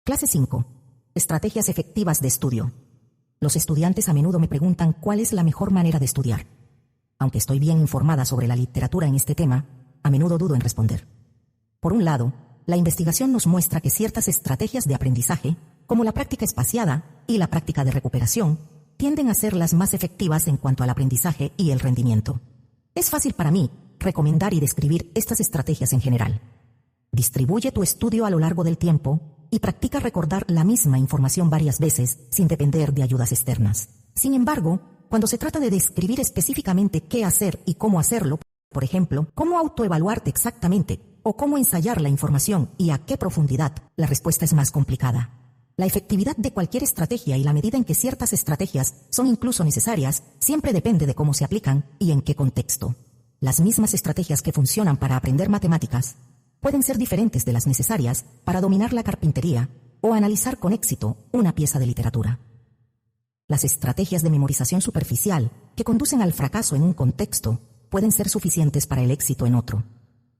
Clase 5. Estrategias efectivas de estudio. Los estudiantes a menudo me preguntan cuál es la mejor manera de estudiar. Aunque estoy bien informada sobre la literatura en este tema, a menudo dudo en responder. Por un lado, la investigación nos muestra que ciertas estrategias de aprendizaje, como la práctica espaciada y la práctica de recuperación, tienden a ser las más efectivas en cuanto al aprendizaje y el rendimiento. Es fácil para mí recomendar y describir estas estrategias en general. Distribuye tu estudio a lo largo del tiempo y practica recordar la misma información varias veces sin depender de ayudas externas. Sin embargo, cuando se trata de describir específicamente qué hacer y cómo hacerlo, por ejemplo, cómo autoevaluarte exactamente o cómo ensayar la información y a qué profundidad, la respuesta es más complicada. La efectividad de cualquier estrategia y la medida en que ciertas estrategias son incluso necesarias siempre depende de cómo se aplican y en qué contexto. Las mismas estrategias que funcionan para aprender matemáticas pueden ser diferentes de las necesarias para dominar la carpintería o analizar con éxito una pieza de literatura. Las estrategias de memorización superficial que conducen al fracaso en un contexto pueden ser suficientes para el éxito en otro.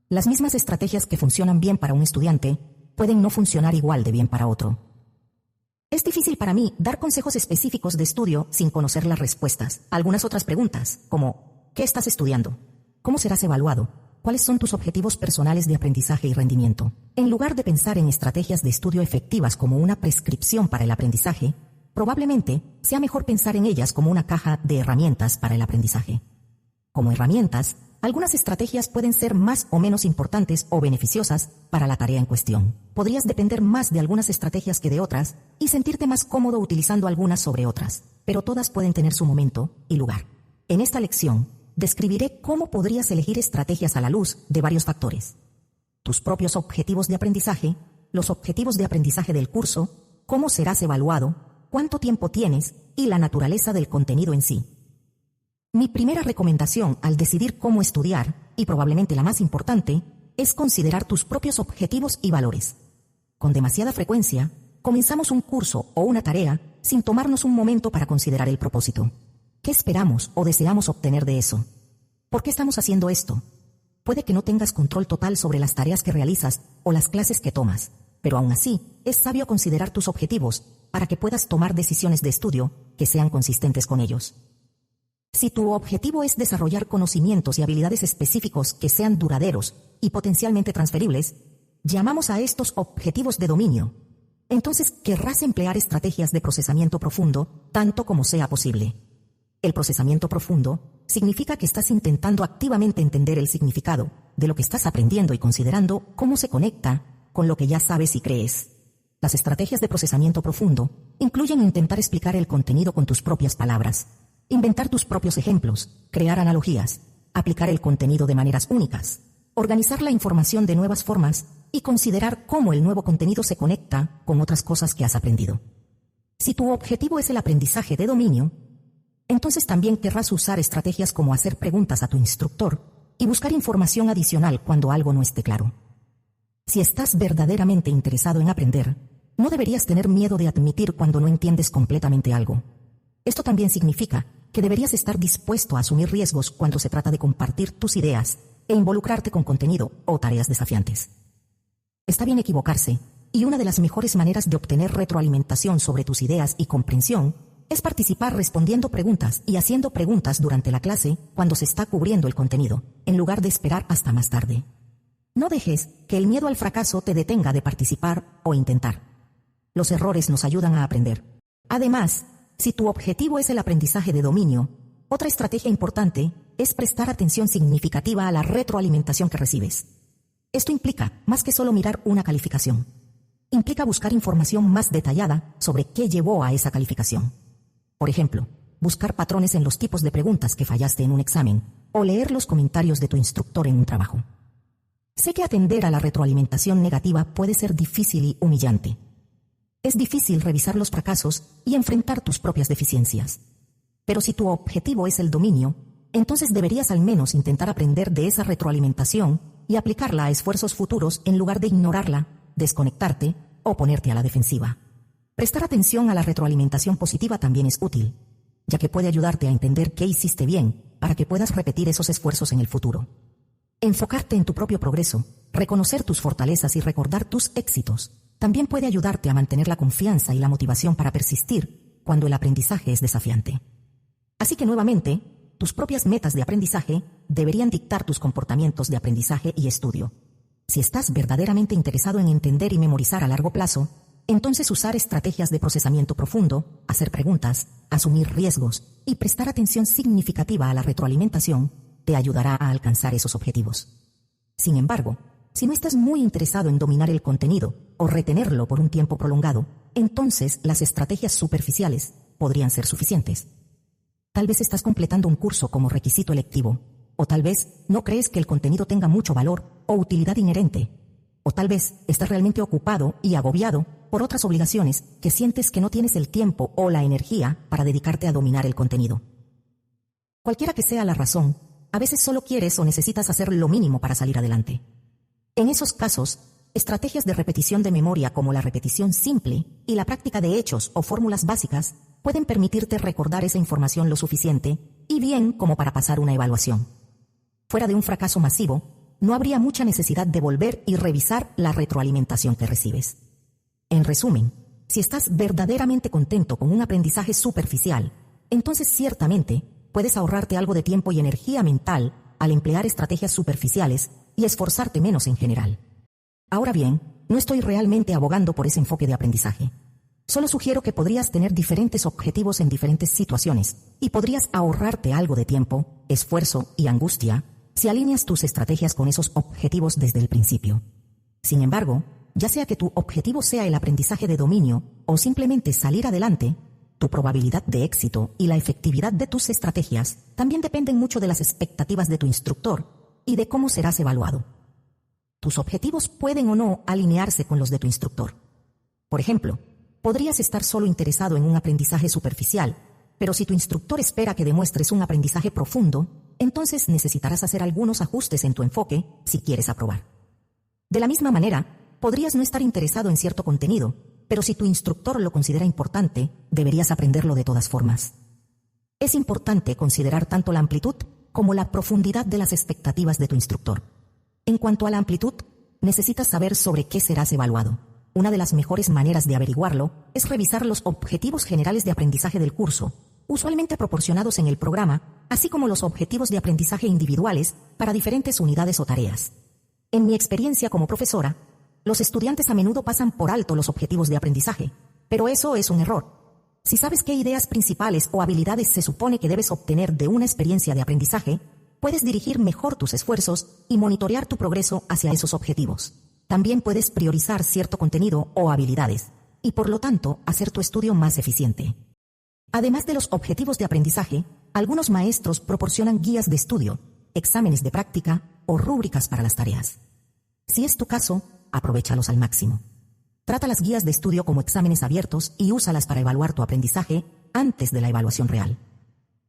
Las mismas estrategias que funcionan bien para un estudiante pueden no funcionar igual de bien para otro. Es difícil para mí dar consejos específicos de estudio sin conocer las respuestas a algunas otras preguntas, como ¿qué estás estudiando? ¿Cómo serás evaluado? ¿Cuáles son tus objetivos personales de aprendizaje y rendimiento? En lugar de pensar en estrategias de estudio efectivas como una prescripción para el aprendizaje, probablemente sea mejor pensar en ellas como una caja de herramientas para el aprendizaje. Como herramientas, algunas estrategias pueden ser más o menos importantes o beneficiosas para la tarea en cuestión. Podrías depender más de algunas estrategias que de otras y sentirte más cómodo utilizando algunas sobre otras, pero todas pueden tener su momento y lugar. En esta lección, describiré cómo podrías elegir estrategias a la luz de varios factores: tus propios objetivos de aprendizaje, los objetivos de aprendizaje del curso, cómo serás evaluado, cuánto tiempo tienes y la naturaleza del contenido en sí. Mi primera recomendación al decidir cómo estudiar, y probablemente la más importante, es considerar tus propios objetivos y valores. Con demasiada frecuencia, comenzamos un curso o una tarea sin tomarnos un momento para considerar el propósito. ¿Qué esperamos o deseamos obtener de eso? ¿Por qué estamos haciendo esto? Puede que no tengas control total sobre las tareas que realizas o las clases que tomas, pero aún así es sabio considerar tus objetivos para que puedas tomar decisiones de estudio que sean consistentes con ellos. Si tu objetivo es desarrollar conocimientos y habilidades específicos que sean duraderos y potencialmente transferibles, llamamos a estos objetivos de dominio. Entonces querrás emplear estrategias de procesamiento profundo tanto como sea posible. El procesamiento profundo significa que estás intentando activamente entender el significado de lo que estás aprendiendo y considerando cómo se conecta con lo que ya sabes y crees. Las estrategias de procesamiento profundo incluyen intentar explicar el contenido con tus propias palabras, inventar tus propios ejemplos, crear analogías, aplicar el contenido de maneras únicas, organizar la información de nuevas formas y considerar cómo el nuevo contenido se conecta con otras cosas que has aprendido. Si tu objetivo es el aprendizaje de dominio, entonces también querrás usar estrategias como hacer preguntas a tu instructor y buscar información adicional cuando algo no esté claro. Si estás verdaderamente interesado en aprender, no deberías tener miedo de admitir cuando no entiendes completamente algo. Esto también significa que deberías estar dispuesto a asumir riesgos cuando se trata de compartir tus ideas e involucrarte con contenido o tareas desafiantes. Está bien equivocarse, y una de las mejores maneras de obtener retroalimentación sobre tus ideas y comprensión es participar respondiendo preguntas y haciendo preguntas durante la clase cuando se está cubriendo el contenido, en lugar de esperar hasta más tarde. No dejes que el miedo al fracaso te detenga de participar o intentar. Los errores nos ayudan a aprender. Además, si tu objetivo es el aprendizaje de dominio, otra estrategia importante es prestar atención significativa a la retroalimentación que recibes. Esto implica más que solo mirar una calificación. Implica buscar información más detallada sobre qué llevó a esa calificación. Por ejemplo, buscar patrones en los tipos de preguntas que fallaste en un examen o leer los comentarios de tu instructor en un trabajo. Sé que atender a la retroalimentación negativa puede ser difícil y humillante. Es difícil revisar los fracasos y enfrentar tus propias deficiencias. Pero si tu objetivo es el dominio, entonces deberías al menos intentar aprender de esa retroalimentación y aplicarla a esfuerzos futuros en lugar de ignorarla, desconectarte o ponerte a la defensiva. Prestar atención a la retroalimentación positiva también es útil, ya que puede ayudarte a entender qué hiciste bien para que puedas repetir esos esfuerzos en el futuro. Enfocarte en tu propio progreso, reconocer tus fortalezas y recordar tus éxitos también puede ayudarte a mantener la confianza y la motivación para persistir cuando el aprendizaje es desafiante. Así que nuevamente, tus propias metas de aprendizaje deberían dictar tus comportamientos de aprendizaje y estudio. Si estás verdaderamente interesado en entender y memorizar a largo plazo, entonces usar estrategias de procesamiento profundo, hacer preguntas, asumir riesgos y prestar atención significativa a la retroalimentación te ayudará a alcanzar esos objetivos. Sin embargo, si no estás muy interesado en dominar el contenido o retenerlo por un tiempo prolongado, entonces las estrategias superficiales podrían ser suficientes. Tal vez estás completando un curso como requisito electivo, o tal vez no crees que el contenido tenga mucho valor o utilidad inherente, o tal vez estás realmente ocupado y agobiado por otras obligaciones que sientes que no tienes el tiempo o la energía para dedicarte a dominar el contenido. Cualquiera que sea la razón, a veces solo quieres o necesitas hacer lo mínimo para salir adelante. En esos casos, estrategias de repetición de memoria como la repetición simple y la práctica de hechos o fórmulas básicas pueden permitirte recordar esa información lo suficiente y bien como para pasar una evaluación. Fuera de un fracaso masivo, no habría mucha necesidad de volver y revisar la retroalimentación que recibes. En resumen, si estás verdaderamente contento con un aprendizaje superficial, entonces ciertamente puedes ahorrarte algo de tiempo y energía mental al emplear estrategias superficiales y esforzarte menos en general. Ahora bien, no estoy realmente abogando por ese enfoque de aprendizaje. Solo sugiero que podrías tener diferentes objetivos en diferentes situaciones y podrías ahorrarte algo de tiempo, esfuerzo y angustia si alineas tus estrategias con esos objetivos desde el principio. Sin embargo, ya sea que tu objetivo sea el aprendizaje de dominio o simplemente salir adelante, tu probabilidad de éxito y la efectividad de tus estrategias también dependen mucho de las expectativas de tu instructor y de cómo serás evaluado. Tus objetivos pueden o no alinearse con los de tu instructor. Por ejemplo, podrías estar solo interesado en un aprendizaje superficial, pero si tu instructor espera que demuestres un aprendizaje profundo, entonces necesitarás hacer algunos ajustes en tu enfoque si quieres aprobar. De la misma manera, podrías no estar interesado en cierto contenido, pero si tu instructor lo considera importante, deberías aprenderlo de todas formas. Es importante considerar tanto la amplitud como la profundidad de las expectativas de tu instructor. En cuanto a la amplitud, necesitas saber sobre qué serás evaluado. Una de las mejores maneras de averiguarlo es revisar los objetivos generales de aprendizaje del curso, usualmente proporcionados en el programa, así como los objetivos de aprendizaje individuales para diferentes unidades o tareas. En mi experiencia como profesora, los estudiantes a menudo pasan por alto los objetivos de aprendizaje, pero eso es un error. Si sabes qué ideas principales o habilidades se supone que debes obtener de una experiencia de aprendizaje, puedes dirigir mejor tus esfuerzos y monitorear tu progreso hacia esos objetivos. También puedes priorizar cierto contenido o habilidades, y por lo tanto hacer tu estudio más eficiente. Además de los objetivos de aprendizaje, algunos maestros proporcionan guías de estudio, exámenes de práctica o rúbricas para las tareas. Si es tu caso, aprovéchalos al máximo. Trata las guías de estudio como exámenes abiertos y úsalas para evaluar tu aprendizaje antes de la evaluación real.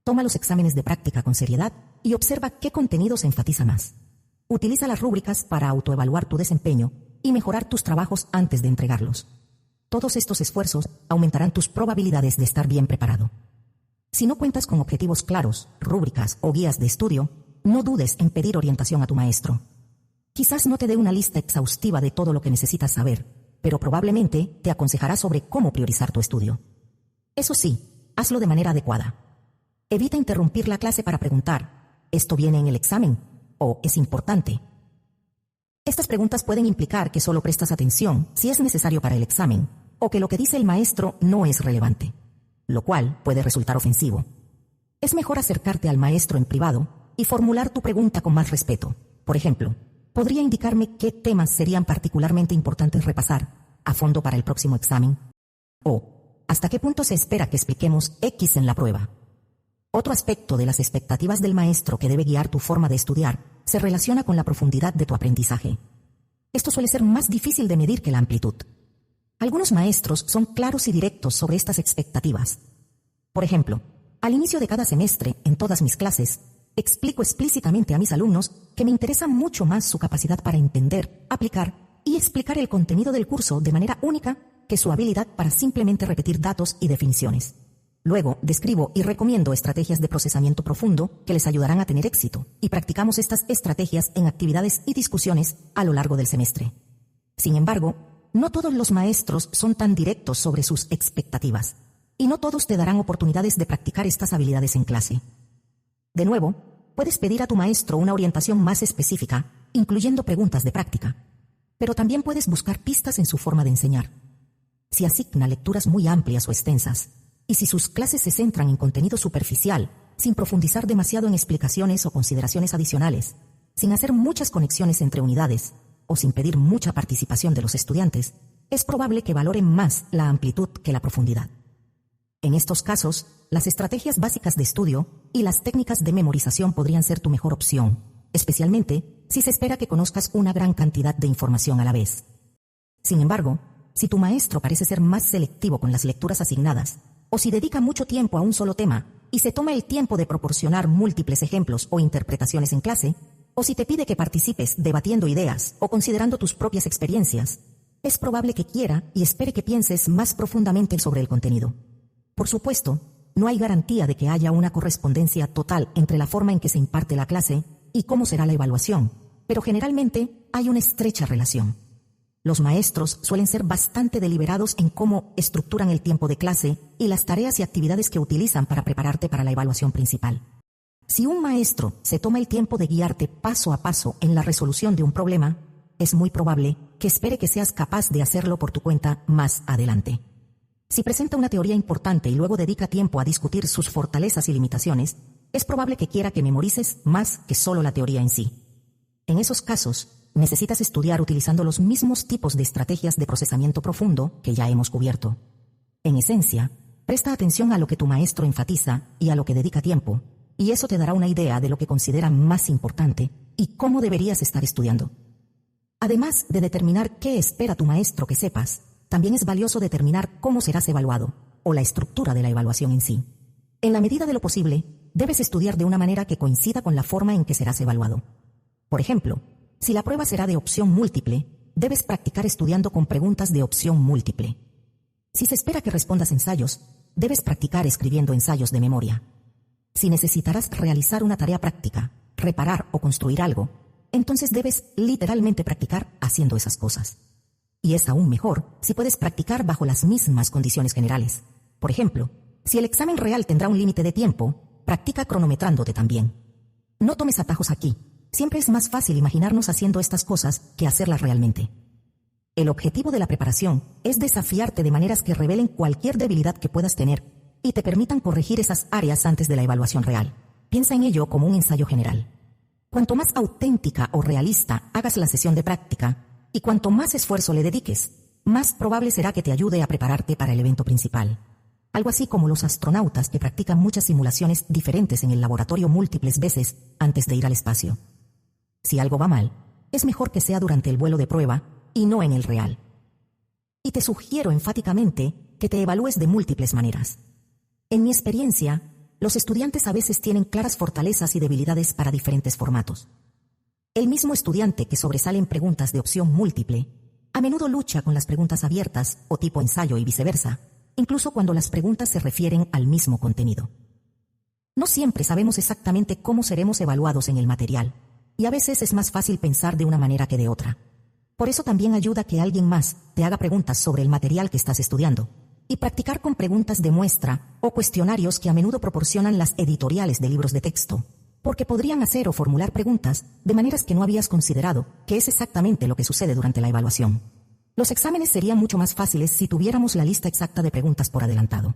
Toma los exámenes de práctica con seriedad y observa qué contenido se enfatiza más. Utiliza las rúbricas para autoevaluar tu desempeño y mejorar tus trabajos antes de entregarlos. Todos estos esfuerzos aumentarán tus probabilidades de estar bien preparado. Si no cuentas con objetivos claros, rúbricas o guías de estudio, no dudes en pedir orientación a tu maestro. Quizás no te dé una lista exhaustiva de todo lo que necesitas saber, pero probablemente te aconsejará sobre cómo priorizar tu estudio. Eso sí, hazlo de manera adecuada. Evita interrumpir la clase para preguntar, ¿esto viene en el examen? ¿O es importante? Estas preguntas pueden implicar que solo prestas atención si es necesario para el examen, o que lo que dice el maestro no es relevante, lo cual puede resultar ofensivo. Es mejor acercarte al maestro en privado y formular tu pregunta con más respeto. Por ejemplo, ¿podría indicarme qué temas serían particularmente importantes repasar a fondo para el próximo examen? O, ¿hasta qué punto se espera que expliquemos X en la prueba? Otro aspecto de las expectativas del maestro que debe guiar tu forma de estudiar se relaciona con la profundidad de tu aprendizaje. Esto suele ser más difícil de medir que la amplitud. Algunos maestros son claros y directos sobre estas expectativas. Por ejemplo, al inicio de cada semestre, en todas mis clases, explico explícitamente a mis alumnos que me interesa mucho más su capacidad para entender, aplicar y explicar el contenido del curso de manera única que su habilidad para simplemente repetir datos y definiciones. Luego, describo y recomiendo estrategias de procesamiento profundo que les ayudarán a tener éxito, y practicamos estas estrategias en actividades y discusiones a lo largo del semestre. Sin embargo, no todos los maestros son tan directos sobre sus expectativas, y no todos te darán oportunidades de practicar estas habilidades en clase. De nuevo, puedes pedir a tu maestro una orientación más específica, incluyendo preguntas de práctica, pero también puedes buscar pistas en su forma de enseñar. Si asigna lecturas muy amplias o extensas, y si sus clases se centran en contenido superficial, sin profundizar demasiado en explicaciones o consideraciones adicionales, sin hacer muchas conexiones entre unidades, o sin pedir mucha participación de los estudiantes, es probable que valoren más la amplitud que la profundidad. En estos casos, las estrategias básicas de estudio y las técnicas de memorización podrían ser tu mejor opción, especialmente si se espera que conozcas una gran cantidad de información a la vez. Sin embargo, si tu maestro parece ser más selectivo con las lecturas asignadas, o si dedica mucho tiempo a un solo tema y se toma el tiempo de proporcionar múltiples ejemplos o interpretaciones en clase, o si te pide que participes debatiendo ideas o considerando tus propias experiencias, es probable que quiera y espere que pienses más profundamente sobre el contenido. Por supuesto, no hay garantía de que haya una correspondencia total entre la forma en que se imparte la clase y cómo será la evaluación, pero generalmente hay una estrecha relación. Los maestros suelen ser bastante deliberados en cómo estructuran el tiempo de clase y las tareas y actividades que utilizan para prepararte para la evaluación principal. Si un maestro se toma el tiempo de guiarte paso a paso en la resolución de un problema, es muy probable que espere que seas capaz de hacerlo por tu cuenta más adelante. Si presenta una teoría importante y luego dedica tiempo a discutir sus fortalezas y limitaciones, es probable que quiera que memorices más que solo la teoría en sí. En esos casos, necesitas estudiar utilizando los mismos tipos de estrategias de procesamiento profundo que ya hemos cubierto. En esencia, presta atención a lo que tu maestro enfatiza y a lo que dedica tiempo, y eso te dará una idea de lo que considera más importante y cómo deberías estar estudiando. Además de determinar qué espera tu maestro que sepas, también es valioso determinar cómo serás evaluado, o la estructura de la evaluación en sí. En la medida de lo posible, debes estudiar de una manera que coincida con la forma en que serás evaluado. Por ejemplo, si la prueba será de opción múltiple, debes practicar estudiando con preguntas de opción múltiple. Si se espera que respondas ensayos, debes practicar escribiendo ensayos de memoria. Si necesitarás realizar una tarea práctica, reparar o construir algo, entonces debes literalmente practicar haciendo esas cosas. Y es aún mejor si puedes practicar bajo las mismas condiciones generales. Por ejemplo, si el examen real tendrá un límite de tiempo, practica cronometrándote también. No tomes atajos aquí. Siempre es más fácil imaginarnos haciendo estas cosas que hacerlas realmente. El objetivo de la preparación es desafiarte de maneras que revelen cualquier debilidad que puedas tener y te permitan corregir esas áreas antes de la evaluación real. Piensa en ello como un ensayo general. Cuanto más auténtica o realista hagas la sesión de práctica, y cuanto más esfuerzo le dediques, más probable será que te ayude a prepararte para el evento principal. Algo así como los astronautas que practican muchas simulaciones diferentes en el laboratorio múltiples veces antes de ir al espacio. Si algo va mal, es mejor que sea durante el vuelo de prueba y no en el real. Y te sugiero enfáticamente que te evalúes de múltiples maneras. En mi experiencia, los estudiantes a veces tienen claras fortalezas y debilidades para diferentes formatos. El mismo estudiante que sobresale en preguntas de opción múltiple, a menudo lucha con las preguntas abiertas o tipo ensayo y viceversa, incluso cuando las preguntas se refieren al mismo contenido. No siempre sabemos exactamente cómo seremos evaluados en el material, y a veces es más fácil pensar de una manera que de otra. Por eso también ayuda que alguien más te haga preguntas sobre el material que estás estudiando, y practicar con preguntas de muestra o cuestionarios que a menudo proporcionan las editoriales de libros de texto, porque podrían hacer o formular preguntas de maneras que no habías considerado, que es exactamente lo que sucede durante la evaluación. Los exámenes serían mucho más fáciles si tuviéramos la lista exacta de preguntas por adelantado.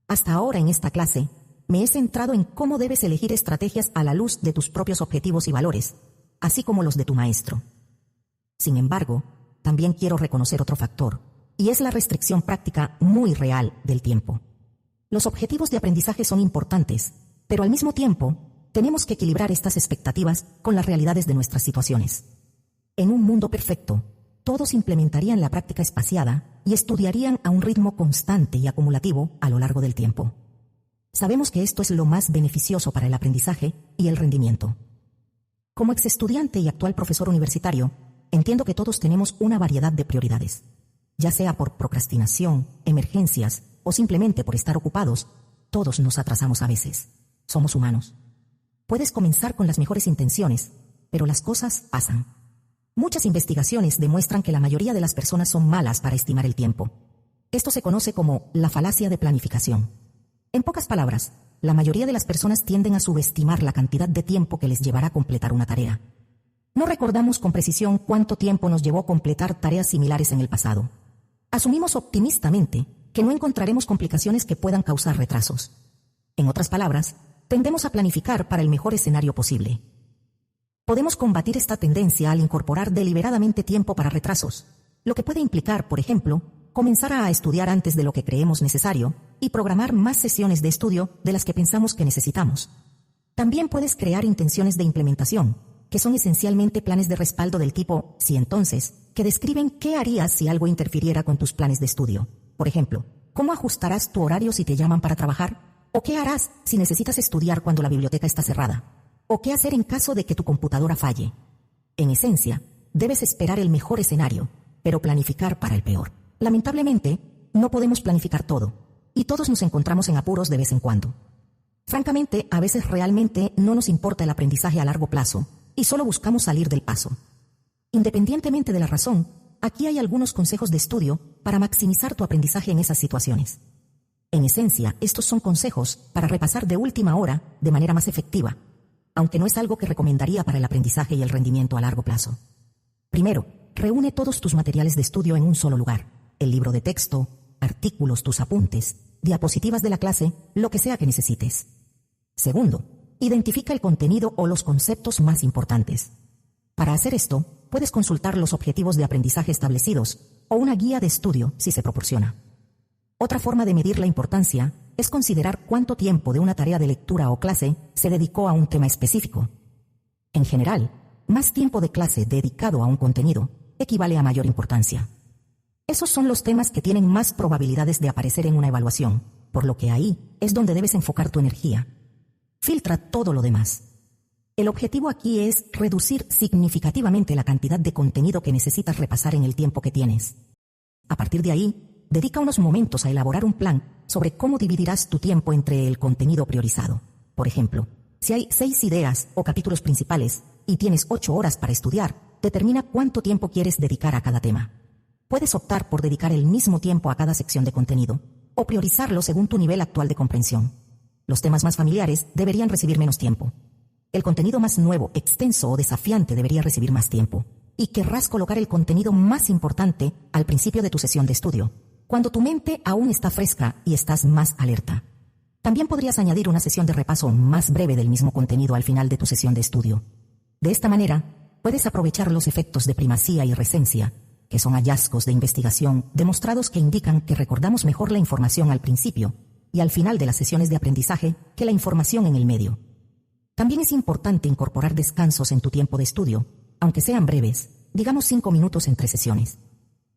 Hasta ahora en esta clase, me he centrado en cómo debes elegir estrategias a la luz de tus propios objetivos y valores, así como los de tu maestro. Sin embargo, también quiero reconocer otro factor, y es la restricción práctica muy real del tiempo. Los objetivos de aprendizaje son importantes, pero al mismo tiempo, tenemos que equilibrar estas expectativas con las realidades de nuestras situaciones. En un mundo perfecto, todos implementarían la práctica espaciada y estudiarían a un ritmo constante y acumulativo a lo largo del tiempo. Sabemos que esto es lo más beneficioso para el aprendizaje y el rendimiento. Como exestudiante y actual profesor universitario, entiendo que todos tenemos una variedad de prioridades. Ya sea por procrastinación, emergencias o simplemente por estar ocupados, todos nos atrasamos a veces. Somos humanos. Puedes comenzar con las mejores intenciones, pero las cosas pasan. Muchas investigaciones demuestran que la mayoría de las personas son malas para estimar el tiempo. Esto se conoce como la falacia de planificación. En pocas palabras, la mayoría de las personas tienden a subestimar la cantidad de tiempo que les llevará a completar una tarea. No recordamos con precisión cuánto tiempo nos llevó completar tareas similares en el pasado. Asumimos optimistamente que no encontraremos complicaciones que puedan causar retrasos. En otras palabras, tendemos a planificar para el mejor escenario posible. Podemos combatir esta tendencia al incorporar deliberadamente tiempo para retrasos, lo que puede implicar, por ejemplo, comenzar a estudiar antes de lo que creemos necesario y programar más sesiones de estudio de las que pensamos que necesitamos. También puedes crear intenciones de implementación, que son esencialmente planes de respaldo del tipo «si entonces», que describen qué harías si algo interfiriera con tus planes de estudio. Por ejemplo, ¿cómo ajustarás tu horario si te llaman para trabajar? ¿O qué harás si necesitas estudiar cuando la biblioteca está cerrada? ¿O qué hacer en caso de que tu computadora falle? En esencia, debes esperar el mejor escenario, pero planificar para el peor. Lamentablemente, no podemos planificar todo, y todos nos encontramos en apuros de vez en cuando. Francamente, a veces realmente no nos importa el aprendizaje a largo plazo, y solo buscamos salir del paso. Independientemente de la razón, aquí hay algunos consejos de estudio para maximizar tu aprendizaje en esas situaciones. En esencia, estos son consejos para repasar de última hora de manera más efectiva, aunque no es algo que recomendaría para el aprendizaje y el rendimiento a largo plazo. Primero, reúne todos tus materiales de estudio en un solo lugar: el libro de texto, artículos, tus apuntes, diapositivas de la clase, lo que sea que necesites. Segundo, identifica el contenido o los conceptos más importantes. Para hacer esto, puedes consultar los objetivos de aprendizaje establecidos o una guía de estudio si se proporciona. Otra forma de medir la importancia es considerar cuánto tiempo de una tarea de lectura o clase se dedicó a un tema específico. En general, más tiempo de clase dedicado a un contenido equivale a mayor importancia. Esos son los temas que tienen más probabilidades de aparecer en una evaluación, por lo que ahí es donde debes enfocar tu energía. Filtra todo lo demás. El objetivo aquí es reducir significativamente la cantidad de contenido que necesitas repasar en el tiempo que tienes. A partir de ahí, dedica unos momentos a elaborar un plan sobre cómo dividirás tu tiempo entre el contenido priorizado. Por ejemplo, si hay 6 ideas o capítulos principales y tienes 8 horas para estudiar, determina cuánto tiempo quieres dedicar a cada tema. Puedes optar por dedicar el mismo tiempo a cada sección de contenido o priorizarlo según tu nivel actual de comprensión. Los temas más familiares deberían recibir menos tiempo. El contenido más nuevo, extenso o desafiante debería recibir más tiempo. Y querrás colocar el contenido más importante al principio de tu sesión de estudio, cuando tu mente aún está fresca y estás más alerta. También podrías añadir una sesión de repaso más breve del mismo contenido al final de tu sesión de estudio. De esta manera, puedes aprovechar los efectos de primacía y recencia, que son hallazgos de investigación demostrados que indican que recordamos mejor la información al principio y al final de las sesiones de aprendizaje que la información en el medio. También es importante incorporar descansos en tu tiempo de estudio, aunque sean breves, digamos 5 minutos entre sesiones.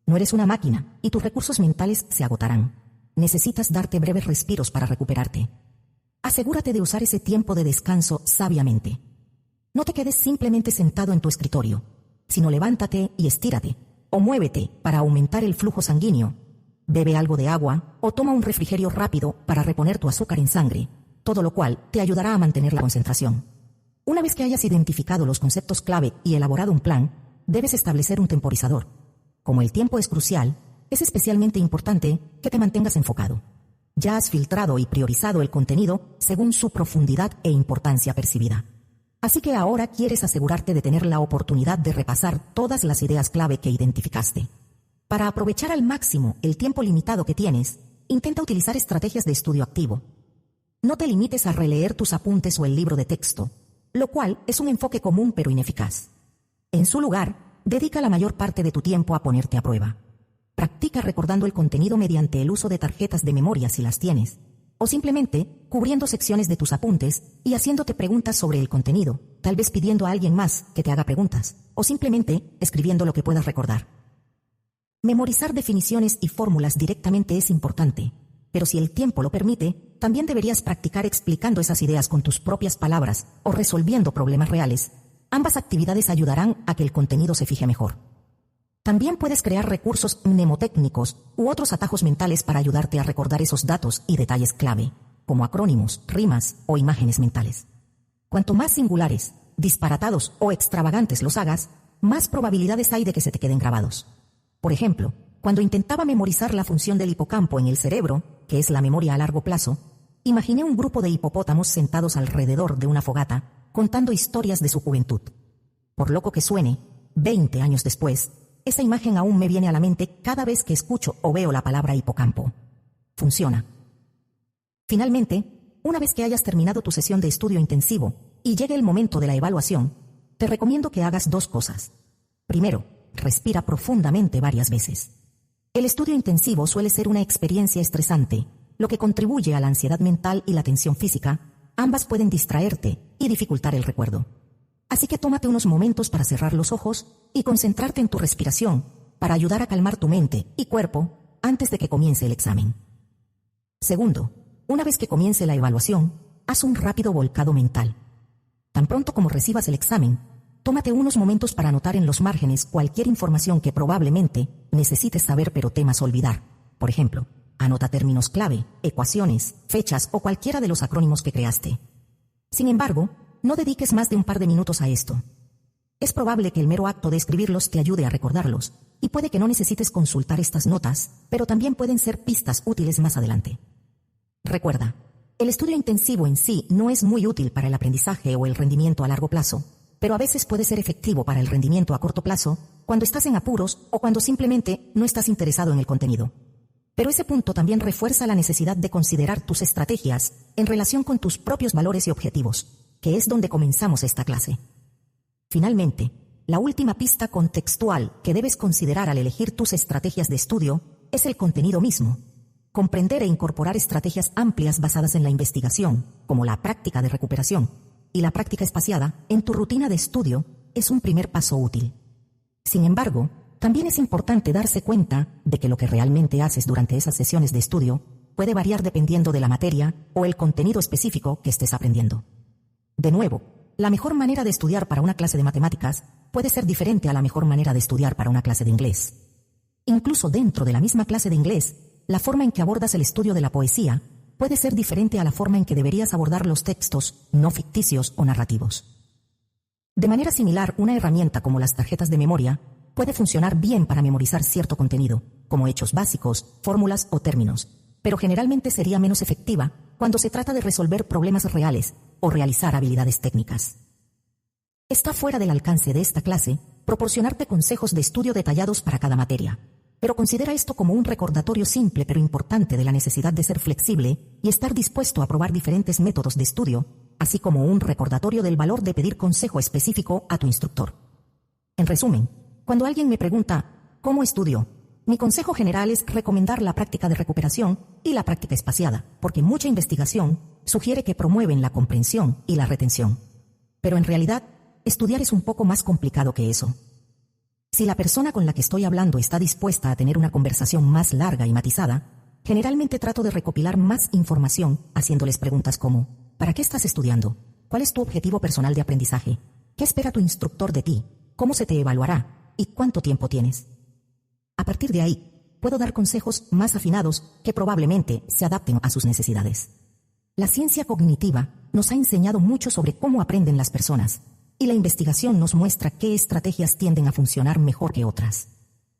No eres una máquina y tus recursos mentales se agotarán. Necesitas darte breves respiros para recuperarte. Asegúrate de usar ese tiempo de descanso sabiamente. No te quedes simplemente sentado en tu escritorio, sino levántate y estírate, o muévete para aumentar el flujo sanguíneo. Bebe algo de agua o toma un refrigerio rápido para reponer tu azúcar en sangre, todo lo cual te ayudará a mantener la concentración. Una vez que hayas identificado los conceptos clave y elaborado un plan, debes establecer un temporizador. Como el tiempo es crucial, es especialmente importante que te mantengas enfocado. Ya has filtrado y priorizado el contenido según su profundidad e importancia percibida. Así que ahora quieres asegurarte de tener la oportunidad de repasar todas las ideas clave que identificaste. Para aprovechar al máximo el tiempo limitado que tienes, intenta utilizar estrategias de estudio activo. No te limites a releer tus apuntes o el libro de texto, lo cual es un enfoque común pero ineficaz. En su lugar, dedica la mayor parte de tu tiempo a ponerte a prueba. Practica recordando el contenido mediante el uso de tarjetas de memoria si las tienes, o simplemente cubriendo secciones de tus apuntes y haciéndote preguntas sobre el contenido, tal vez pidiendo a alguien más que te haga preguntas, o simplemente escribiendo lo que puedas recordar. Memorizar definiciones y fórmulas directamente es importante, pero si el tiempo lo permite, también deberías practicar explicando esas ideas con tus propias palabras o resolviendo problemas reales. Ambas actividades ayudarán a que el contenido se fije mejor. También puedes crear recursos mnemotécnicos u otros atajos mentales para ayudarte a recordar esos datos y detalles clave, como acrónimos, rimas o imágenes mentales. Cuanto más singulares, disparatados o extravagantes los hagas, más probabilidades hay de que se te queden grabados. Por ejemplo, cuando intentaba memorizar la función del hipocampo en el cerebro, que es la memoria a largo plazo, imaginé un grupo de hipopótamos sentados alrededor de una fogata, contando historias de su juventud. Por loco que suene, 20 años después, esa imagen aún me viene a la mente cada vez que escucho o veo la palabra hipocampo. Funciona. Finalmente, una vez que hayas terminado tu sesión de estudio intensivo y llegue el momento de la evaluación, te recomiendo que hagas 2 cosas. Primero, respira profundamente varias veces. El estudio intensivo suele ser una experiencia estresante, lo que contribuye a la ansiedad mental y la tensión física. Ambas pueden distraerte y dificultar el recuerdo. Así que tómate unos momentos para cerrar los ojos y concentrarte en tu respiración para ayudar a calmar tu mente y cuerpo antes de que comience el examen. Segundo, una vez que comience la evaluación, haz un rápido volcado mental. Tan pronto como recibas el examen, tómate unos momentos para anotar en los márgenes cualquier información que probablemente necesites saber pero temas olvidar. Por ejemplo, anota términos clave, ecuaciones, fechas o cualquiera de los acrónimos que creaste. Sin embargo, no dediques más de un par de minutos a esto. Es probable que el mero acto de escribirlos te ayude a recordarlos, y puede que no necesites consultar estas notas, pero también pueden ser pistas útiles más adelante. Recuerda, el estudio intensivo en sí no es muy útil para el aprendizaje o el rendimiento a largo plazo, pero a veces puede ser efectivo para el rendimiento a corto plazo cuando estás en apuros o cuando simplemente no estás interesado en el contenido. Pero ese punto también refuerza la necesidad de considerar tus estrategias en relación con tus propios valores y objetivos, que es donde comenzamos esta clase. Finalmente, la última pista contextual que debes considerar al elegir tus estrategias de estudio es el contenido mismo. Comprender e incorporar estrategias amplias basadas en la investigación, como la práctica de recuperación y la práctica espaciada, en tu rutina de estudio es un primer paso útil. Sin embargo, también es importante darse cuenta de que lo que realmente haces durante esas sesiones de estudio puede variar dependiendo de la materia o el contenido específico que estés aprendiendo. De nuevo, la mejor manera de estudiar para una clase de matemáticas puede ser diferente a la mejor manera de estudiar para una clase de inglés. Incluso dentro de la misma clase de inglés, la forma en que abordas el estudio de la poesía puede ser diferente a la forma en que deberías abordar los textos no ficticios o narrativos. De manera similar, una herramienta como las tarjetas de memoria puede funcionar bien para memorizar cierto contenido, como hechos básicos, fórmulas o términos, pero generalmente sería menos efectiva cuando se trata de resolver problemas reales o realizar habilidades técnicas. Está fuera del alcance de esta clase proporcionarte consejos de estudio detallados para cada materia, pero considera esto como un recordatorio simple pero importante de la necesidad de ser flexible y estar dispuesto a probar diferentes métodos de estudio, así como un recordatorio del valor de pedir consejo específico a tu instructor. En resumen, cuando alguien me pregunta ¿cómo estudio?, mi consejo general es recomendar la práctica de recuperación y la práctica espaciada, porque mucha investigación sugiere que promueven la comprensión y la retención. Pero en realidad, estudiar es un poco más complicado que eso. Si la persona con la que estoy hablando está dispuesta a tener una conversación más larga y matizada, generalmente trato de recopilar más información haciéndoles preguntas como ¿para qué estás estudiando? ¿Cuál es tu objetivo personal de aprendizaje? ¿Qué espera tu instructor de ti? ¿Cómo se te evaluará? ¿Y cuánto tiempo tienes? A partir de ahí, puedo dar consejos más afinados que probablemente se adapten a sus necesidades. La ciencia cognitiva nos ha enseñado mucho sobre cómo aprenden las personas, y la investigación nos muestra qué estrategias tienden a funcionar mejor que otras.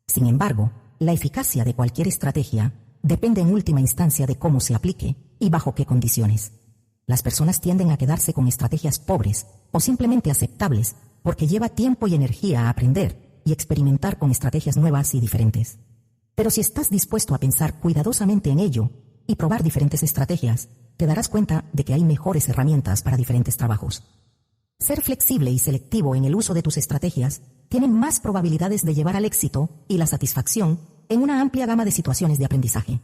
Sin embargo, la eficacia de cualquier estrategia depende en última instancia de cómo se aplique y bajo qué condiciones. Las personas tienden a quedarse con estrategias pobres o simplemente aceptables porque lleva tiempo y energía a aprender y experimentar con estrategias nuevas y diferentes. Pero si estás dispuesto a pensar cuidadosamente en ello y probar diferentes estrategias, te darás cuenta de que hay mejores herramientas para diferentes trabajos. Ser flexible y selectivo en el uso de tus estrategias tiene más probabilidades de llevar al éxito y la satisfacción en una amplia gama de situaciones de aprendizaje.